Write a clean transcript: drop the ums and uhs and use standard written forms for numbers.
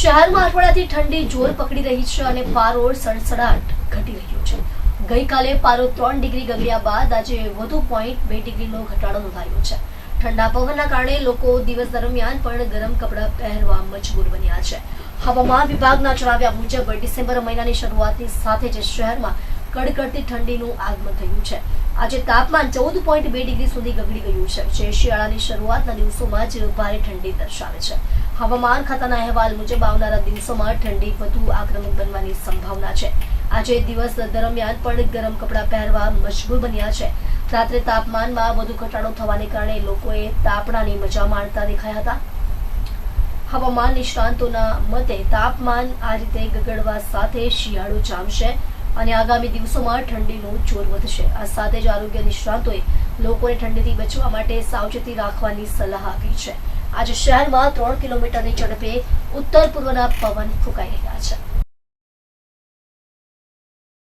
શહેરમાં અઠવાડિયાથી ઠંડી જોર પકડી રહી છે અને પારો સડસડાટ ઘટી રહ્યો છે। ગઈકાલે પારો 3 ડિગ્રી ગગડ્યા બાદ આજે વધુ 0.2 ડિગ્રીનો ઘટાડો નોંધાયો છે। ઠંડા પવનના કારણે લોકો દિવસ દરમિયાન પણ ગરમ કપડાં પહેરવા મજબૂર બન્યા છે। હવામાન વિભાગના જણાવ્યા મુજબ ડિસેમ્બર મહિનાની શરૂઆતની સાથે જ શહેરમાં કડકડતી ઠંડીનું આગમન થયું છે। આજે તાપમાન 14.2 ડિગ્રી સુધી ગગડી ગયું છે, જે શિયાળાની શરૂઆતના દિવસોમાં જ ભારે ઠંડી દર્શાવે છે। હવામાન ખાતાના અહેવાલ મુજબ આવનારા દિવસોમાં ઠંડી વધુ આક્રમક બનવાની સંભાવના છે। આજે દિવસ દરમિયાન પણ ગરમ કપડાં પહેરવા મજબૂર બન્યા છે। રાત્રે તાપમાનમાં વધુ ઘટાડો થવાને કારણે લોકોએ તાપણાની મજા માણતા દેખાયા હતા। હવામાન નિષ્ણાંતોના મતે તાપમાન આ રીતે ગગડવા સાથે શિયાળો જામશે અને આગામી દિવસોમાં ઠંડીનું જોર વધશે। આ સાથે જ આરોગ્ય નિષ્ણાંતોએ લોકોને ઠંડીથી બચવા માટે સાવચેતી રાખવાની સલાહ આપી છે। આજે શહેરમાં 3 કિલોમીટરની ઝડપે ઉત્તર પૂર્વના પવન ફૂંકાઈ રહ્યા છે।